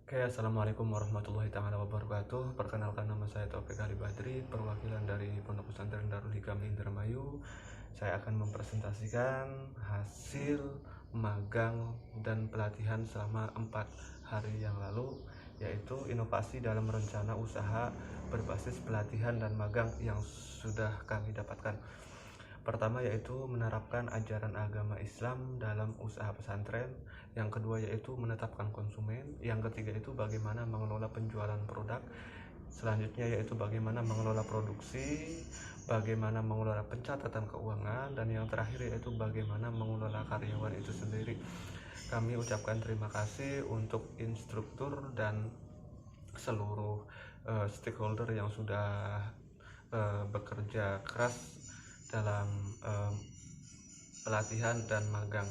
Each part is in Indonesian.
Oke, assalamualaikum warahmatullahi taala wabarakatuh. Perkenalkan, nama saya Taufik Ali Badri, perwakilan dari Pondok Pesantren Darul Hikam Indramayu. Saya akan mempresentasikan hasil magang dan pelatihan selama 4 hari yang lalu, yaitu inovasi dalam rencana usaha berbasis pelatihan dan magang yang sudah kami dapatkan. Pertama yaitu menerapkan ajaran agama Islam dalam usaha pesantren. Yang kedua yaitu menetapkan konsumen. Yang ketiga itu bagaimana mengelola penjualan produk. Selanjutnya yaitu bagaimana mengelola produksi, bagaimana mengelola pencatatan keuangan, dan yang terakhir yaitu bagaimana mengelola karyawan itu sendiri. Kami ucapkan terima kasih untuk instruktur dan seluruh stakeholder yang sudah bekerja keras dalam pelatihan dan magang.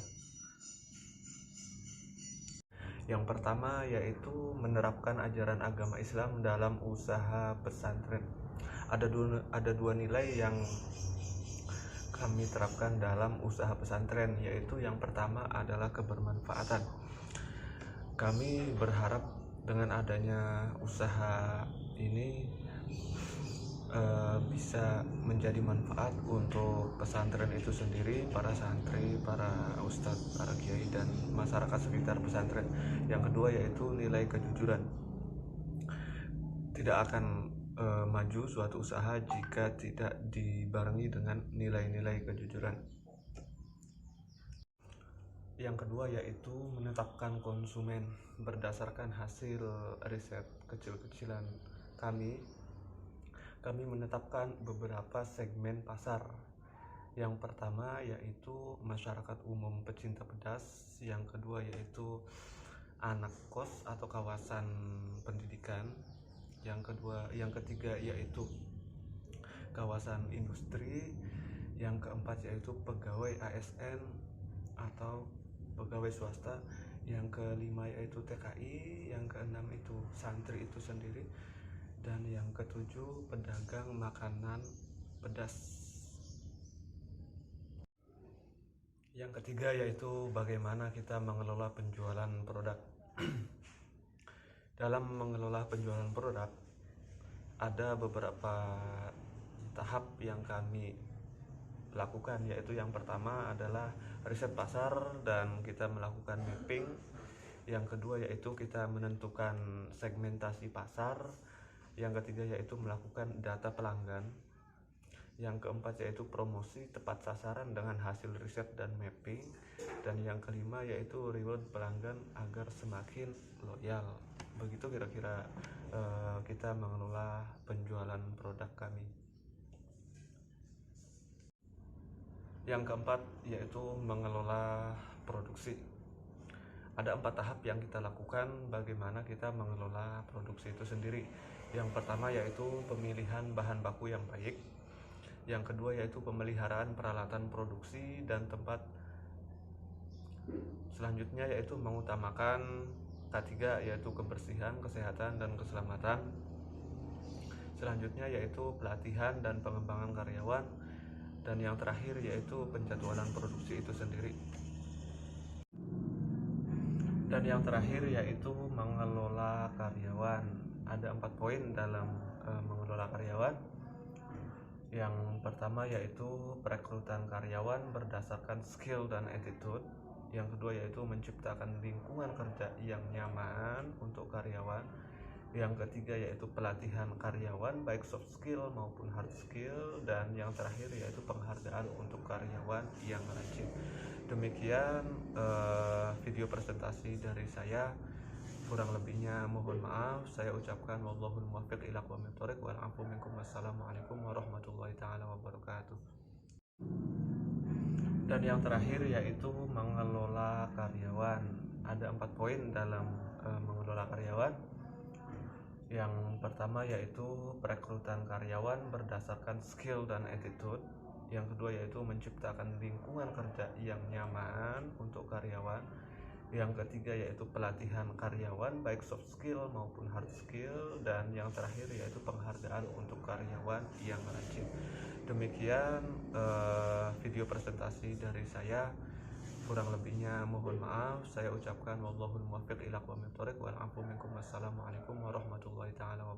Yang pertama yaitu menerapkan ajaran agama Islam dalam usaha pesantren. Ada dua nilai yang kami terapkan dalam usaha pesantren, yaitu yang pertama adalah kebermanfaatan. Kami berharap dengan adanya usaha ini bisa menjadi manfaat untuk pesantren itu sendiri, para santri, para ustadz, para kiai, dan masyarakat sekitar pesantren. Yang kedua yaitu nilai kejujuran. Tidak akan maju suatu usaha jika tidak dibarengi dengan nilai-nilai kejujuran. Yang kedua yaitu menetapkan konsumen berdasarkan hasil riset kecil-kecilan kami menetapkan beberapa segmen pasar. Yang pertama yaitu masyarakat umum pecinta pedas, yang kedua yaitu anak kos atau kawasan pendidikan, yang ketiga yaitu kawasan industri, yang keempat yaitu pegawai ASN atau pegawai swasta, yang kelima yaitu TKI, yang keenam itu santri itu sendiri, dan yang ketujuh pedagang makanan pedas. Yang ketiga yaitu bagaimana kita mengelola penjualan produk. Dalam mengelola penjualan produk ada beberapa tahap yang kami lakukan, yaitu yang pertama adalah riset pasar dan kita melakukan mapping. Yang kedua yaitu kita menentukan segmentasi pasar. Yang ketiga yaitu melakukan data pelanggan. Yang keempat yaitu promosi tepat sasaran dengan hasil riset dan mapping. Dan yang kelima yaitu reward pelanggan agar semakin loyal. Begitu kira-kira kita mengelola penjualan produk kami. Yang keempat yaitu mengelola produksi. Ada 4 tahap yang kita lakukan bagaimana kita mengelola produksi itu sendiri. Yang pertama yaitu pemilihan bahan baku yang baik. Yang kedua yaitu pemeliharaan peralatan produksi dan tempat. Selanjutnya yaitu mengutamakan K3 yaitu kebersihan, kesehatan, dan keselamatan. Selanjutnya yaitu pelatihan dan pengembangan karyawan. Dan yang terakhir yaitu penjadwalan produksi itu sendiri. Dan yang terakhir yaitu mengelola karyawan. Ada 4 poin dalam mengelola karyawan. Yang pertama yaitu perekrutan karyawan berdasarkan skill dan attitude. Yang kedua yaitu menciptakan lingkungan kerja yang nyaman untuk karyawan. Yang ketiga yaitu pelatihan karyawan baik soft skill maupun hard skill. Dan yang terakhir yaitu penghargaan untuk karyawan yang rajin. Demikian video presentasi dari saya. Kurang lebihnya mohon maaf. Saya ucapkan wallahul muwaffiq ila aqwamit thoriq wal afu minkum. Wassalamualaikum warahmatullahi taala wabarakatuh. Dan yang terakhir yaitu mengelola karyawan. Ada 4 poin dalam mengelola karyawan. Yang pertama yaitu perekrutan karyawan berdasarkan skill dan attitude. Yang kedua yaitu menciptakan lingkungan kerja yang nyaman untuk karyawan. Yang ketiga yaitu pelatihan karyawan baik soft skill maupun hard skill. Dan yang terakhir yaitu penghargaan untuk karyawan yang rajin. Demikian video presentasi dari saya. Kurang lebihnya mohon maaf. Saya ucapkan wallahul muwaffiq ila aqwamit thoriq wal afu minkum. Wassalamualaikum warahmatullahi taala wabarakatuh.